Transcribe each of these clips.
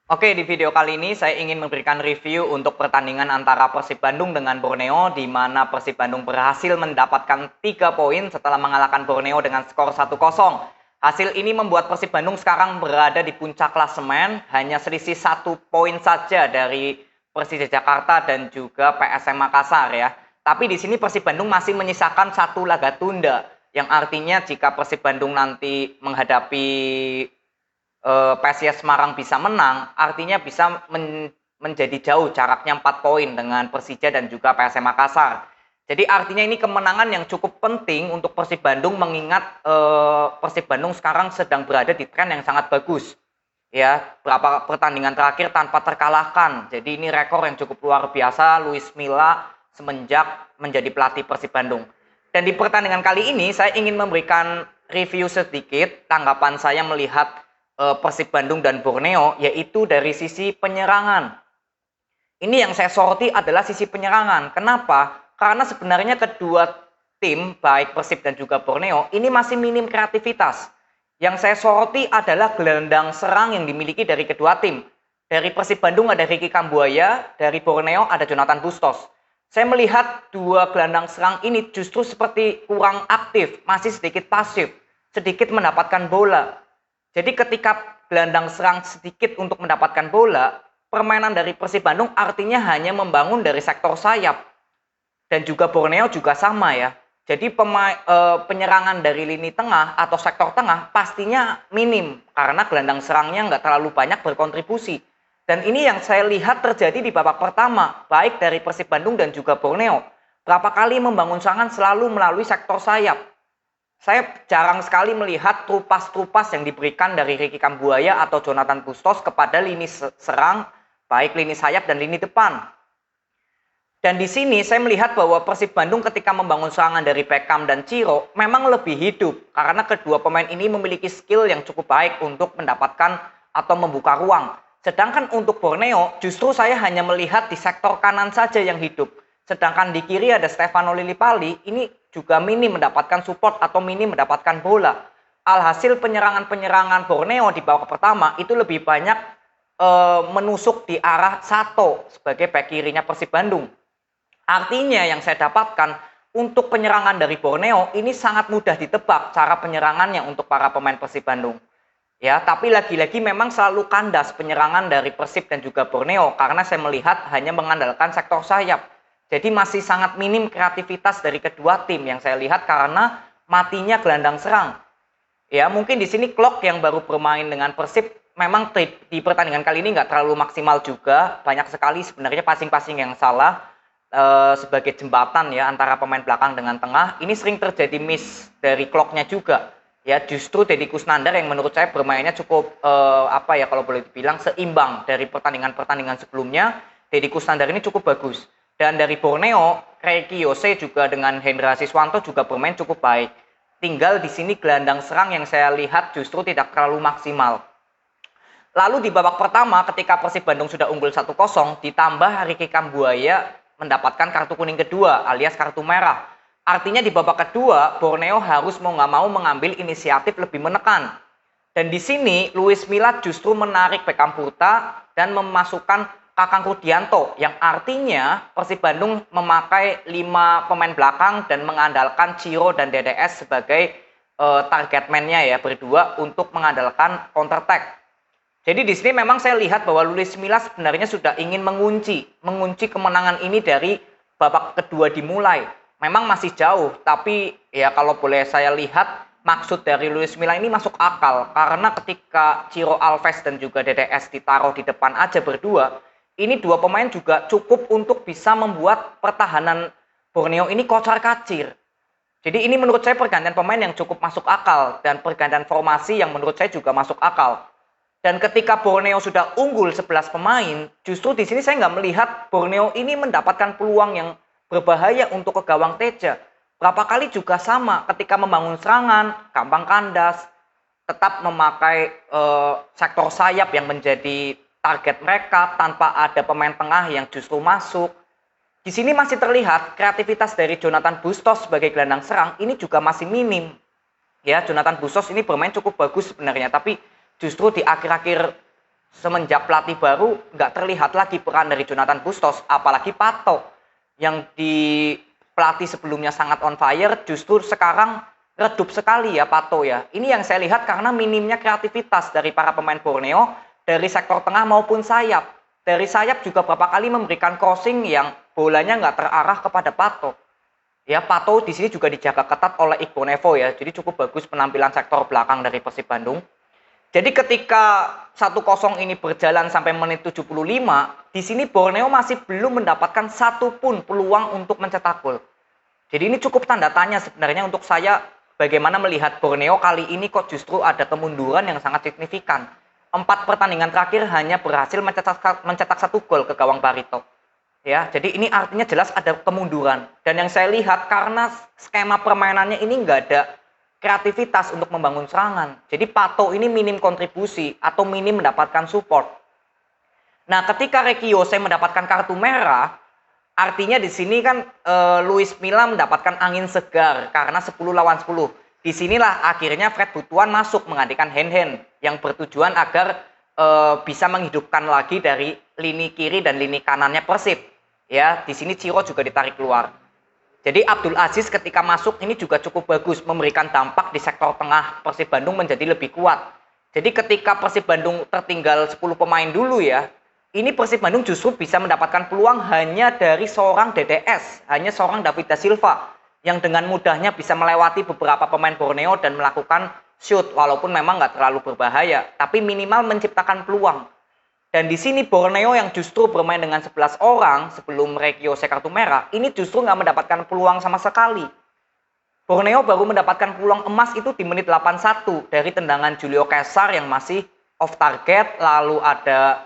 Oke, di video kali ini saya ingin memberikan review untuk pertandingan antara Persib Bandung dengan Borneo, di mana Persib Bandung berhasil mendapatkan 3 poin setelah mengalahkan Borneo dengan skor 1-0. Hasil ini membuat Persib Bandung sekarang berada di puncak klasemen, hanya selisih 1 poin saja dari Persija Jakarta dan juga PSM Makassar ya. Tapi di sini Persib Bandung masih menyisakan 1 laga tunda, yang artinya jika Persib Bandung nanti menghadapi PSIS Semarang bisa menang, artinya bisa menjadi jauh jaraknya 4 poin dengan Persija dan juga PSM Makassar. Jadi artinya ini kemenangan yang cukup penting untuk Persib Bandung, mengingat Persib Bandung sekarang sedang berada di tren yang sangat bagus. Ya, berapa pertandingan terakhir tanpa terkalahkan. Jadi ini rekor yang cukup luar biasa Luis Milla semenjak menjadi pelatih Persib Bandung. Dan di pertandingan kali ini saya ingin memberikan review sedikit tanggapan saya melihat Persib Bandung dan Borneo, yaitu dari sisi penyerangan. Ini yang saya soroti adalah sisi penyerangan. Kenapa? Karena sebenarnya kedua tim, baik Persib dan juga Borneo, ini masih minim kreativitas. Yang saya soroti adalah gelandang serang yang dimiliki dari kedua tim. Dari Persib Bandung ada Ricky Kambuaya, dari Borneo ada Jonathan Bustos. Saya melihat dua gelandang serang ini justru seperti kurang aktif, masih sedikit pasif, sedikit mendapatkan bola. Jadi ketika gelandang serang sedikit untuk mendapatkan bola, permainan dari Persib Bandung artinya hanya membangun dari sektor sayap. Dan juga Borneo juga sama ya. Jadi penyerangan dari lini tengah atau sektor tengah pastinya minim, karena gelandang serangnya nggak terlalu banyak berkontribusi. Dan ini yang saya lihat terjadi di babak pertama, baik dari Persib Bandung dan juga Borneo. Berapa kali membangun serangan selalu melalui sektor sayap. Saya jarang sekali melihat trupas-trupas yang diberikan dari Ricky Kambuaya atau Jonathan Bustos kepada lini serang, baik lini sayap dan lini depan. Dan di sini saya melihat bahwa Persib Bandung ketika membangun serangan dari Beckham dan Ciro memang lebih hidup, karena kedua pemain ini memiliki skill yang cukup baik untuk mendapatkan atau membuka ruang. Sedangkan untuk Borneo justru saya hanya melihat di sektor kanan saja yang hidup. Sedangkan di kiri ada Stefano Lillipali, ini juga minim mendapatkan support atau minim mendapatkan bola. Alhasil penyerangan-penyerangan Borneo di babak pertama itu lebih banyak menusuk di arah Sato sebagai bek kirinya Persib Bandung. Artinya yang saya dapatkan untuk penyerangan dari Borneo ini sangat mudah ditebak cara penyerangannya untuk para pemain Persib Bandung. Ya, tapi lagi-lagi memang selalu kandas penyerangan dari Persib dan juga Borneo, karena saya melihat hanya mengandalkan sektor sayap. Jadi masih sangat minim kreativitas dari kedua tim yang saya lihat karena matinya gelandang serang. Ya, mungkin di sini Klok yang baru bermain dengan Persib memang di pertandingan kali ini nggak terlalu maksimal juga. Banyak sekali sebenarnya passing-passing yang salah sebagai jembatan ya antara pemain belakang dengan tengah. Ini sering terjadi miss dari Kloknya juga. Ya, justru Deddy Kusnandar yang menurut saya bermainnya cukup apa ya, kalau boleh dibilang seimbang dari pertandingan-pertandingan sebelumnya. Deddy Kusnandar ini cukup bagus. Dan dari Borneo, Reiki Yose juga dengan Hendra Siswanto juga bermain cukup baik. Tinggal di sini gelandang serang yang saya lihat justru tidak terlalu maksimal. Lalu di babak pertama ketika Persib Bandung sudah unggul 1-0, ditambah Ricky Kambuaya mendapatkan kartu kuning kedua alias kartu merah. Artinya di babak kedua Borneo harus mau nggak mau mengambil inisiatif lebih menekan. Dan di sini Luis Milla justru menarik Beckham Putra dan memasukkan Kakang Rudianto, yang artinya Persib Bandung memakai 5 pemain belakang dan mengandalkan Ciro dan DDS sebagai target man-nya ya, berdua untuk mengandalkan counter attack. Jadi di sini memang saya lihat bahwa Luis Milla sebenarnya sudah ingin mengunci kemenangan ini dari babak kedua dimulai. Memang masih jauh, tapi ya kalau boleh saya lihat maksud dari Luis Milla ini masuk akal, karena ketika Ciro Alves dan juga DDS ditaruh di depan aja berdua, ini dua pemain juga cukup untuk bisa membuat pertahanan Borneo ini kocar-kacir. Jadi ini menurut saya pergantian pemain yang cukup masuk akal, dan pergantian formasi yang menurut saya juga masuk akal. Dan ketika Borneo sudah unggul 11 pemain, justru di sini saya nggak melihat Borneo ini mendapatkan peluang yang berbahaya untuk ke gawang Teja. Berapa kali juga sama ketika membangun serangan, gampang kandas, tetap memakai sektor sayap yang menjadi target mereka tanpa ada pemain tengah yang justru masuk. Di sini masih terlihat kreativitas dari Jonathan Bustos sebagai gelandang serang ini juga masih minim. Ya, Jonathan Bustos ini bermain cukup bagus sebenarnya, tapi justru di akhir-akhir semenjak pelatih baru nggak terlihat lagi peran dari Jonathan Bustos, apalagi Pato yang di pelatih sebelumnya sangat on fire, justru sekarang redup sekali ya Pato ya. Ini yang saya lihat karena minimnya kreativitas dari para pemain Borneo dari sektor tengah maupun sayap. Dari sayap juga berapa kali memberikan crossing yang bolanya nggak terarah kepada Pato. Ya, Pato di sini juga dijaga ketat oleh Iqbal Nevo ya. Jadi cukup bagus penampilan sektor belakang dari Persib Bandung. Jadi ketika 1-0 ini berjalan sampai menit 75, di sini Borneo masih belum mendapatkan satupun peluang untuk mencetak gol. Jadi ini cukup tanda tanya sebenarnya untuk saya bagaimana melihat Borneo kali ini kok justru ada kemunduran yang sangat signifikan. 4 pertandingan terakhir hanya berhasil mencetak 1 gol ke gawang Barito. Ya, jadi ini artinya jelas ada kemunduran. Dan yang saya lihat karena skema permainannya ini nggak ada kreativitas untuk membangun serangan. Jadi Pato ini minim kontribusi atau minim mendapatkan support. Nah, ketika Reky Jose mendapatkan kartu merah, artinya di sini kan Luis Milla mendapatkan angin segar karena 10 lawan 10. Disinilah akhirnya Fred Butuan masuk menggantikan Hen yang bertujuan agar bisa menghidupkan lagi dari lini kiri dan lini kanannya Persib. Ya, di sini Ciro juga ditarik keluar. Jadi Abdul Aziz ketika masuk ini juga cukup bagus memberikan dampak di sektor tengah Persib Bandung menjadi lebih kuat. Jadi ketika Persib Bandung tertinggal 10 pemain dulu ya, ini Persib Bandung justru bisa mendapatkan peluang hanya dari seorang DDS, hanya seorang David da Silva yang dengan mudahnya bisa melewati beberapa pemain Borneo dan melakukan shoot walaupun memang nggak terlalu berbahaya, tapi minimal menciptakan peluang. Dan di sini Borneo yang justru bermain dengan 11 orang sebelum Reky Jose kartu merah, ini justru nggak mendapatkan peluang sama sekali. Borneo baru mendapatkan peluang emas itu di menit 81 dari tendangan Julio Cesar yang masih off target, lalu ada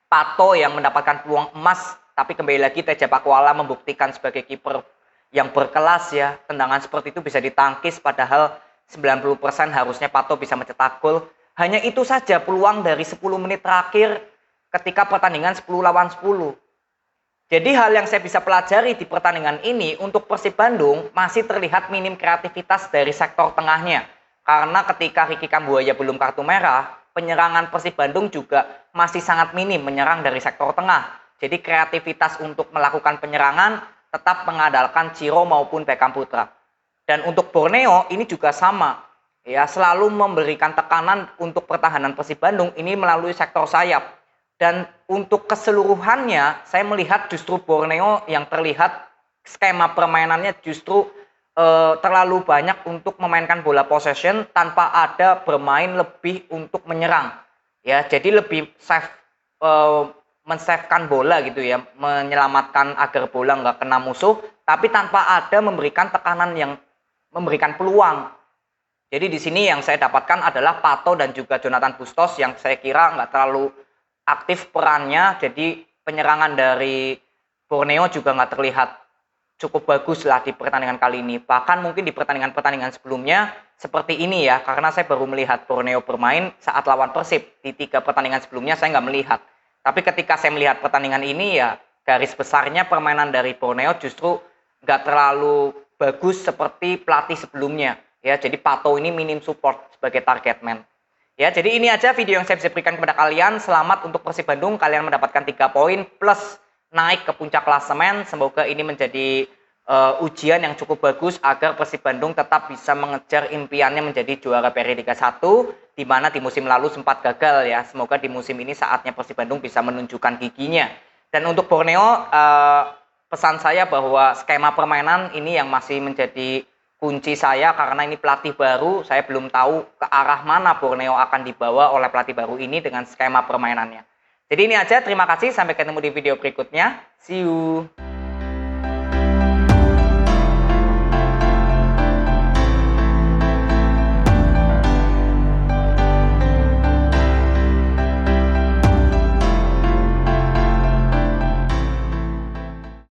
Pato yang mendapatkan peluang emas, tapi kembali lagi Teja Pakuala membuktikan sebagai kiper yang berkelas ya, tendangan seperti itu bisa ditangkis padahal 90% harusnya Pato bisa mencetak gol. Hanya itu saja peluang dari 10 menit terakhir ketika pertandingan 10 lawan 10. Jadi hal yang saya bisa pelajari di pertandingan ini untuk Persib Bandung masih terlihat minim kreativitas dari sektor tengahnya. Karena ketika Ricky Kambuaya belum kartu merah, penyerangan Persib Bandung juga masih sangat minim menyerang dari sektor tengah. Jadi kreativitas untuk melakukan penyerangan tetap mengandalkan Ciro maupun Beckham Putra. Dan untuk Borneo ini juga sama. Ya, selalu memberikan tekanan untuk pertahanan Persib Bandung ini melalui sektor sayap. Dan untuk keseluruhannya, saya melihat justru Borneo yang terlihat skema permainannya justru terlalu banyak untuk memainkan bola possession tanpa ada bermain lebih untuk menyerang. Ya, jadi lebih men-savekan bola gitu ya, menyelamatkan agar bola nggak kena musuh, tapi tanpa ada memberikan tekanan yang memberikan peluang. Jadi di sini yang saya dapatkan adalah Pato dan juga Jonathan Bustos yang saya kira nggak terlalu aktif perannya, jadi penyerangan dari Borneo juga nggak terlihat cukup bagus lah di pertandingan kali ini. Bahkan mungkin di pertandingan-pertandingan sebelumnya seperti ini ya, karena saya baru melihat Borneo bermain saat lawan Persib. Di 3 pertandingan sebelumnya saya nggak melihat. Tapi ketika saya melihat pertandingan ini ya, garis besarnya permainan dari Borneo justru nggak terlalu bagus seperti pelatih sebelumnya. Ya, jadi Pato ini minim support sebagai target man. Ya, jadi ini aja video yang saya bisa berikan kepada kalian. Selamat untuk Persib Bandung, kalian mendapatkan 3 poin plus naik ke puncak klasemen. Semoga ini menjadi ujian yang cukup bagus agar Persib Bandung tetap bisa mengejar impiannya menjadi juara Peri Liga 1, di mana di musim lalu sempat gagal ya. Semoga di musim ini saatnya Persib Bandung bisa menunjukkan giginya. Dan untuk Borneo, pesan saya bahwa skema permainan ini yang masih menjadi kunci saya karena ini pelatih baru, saya belum tahu ke arah mana Borneo akan dibawa oleh pelatih baru ini dengan skema permainannya. Jadi ini aja, terima kasih, sampai ketemu di video berikutnya. See you.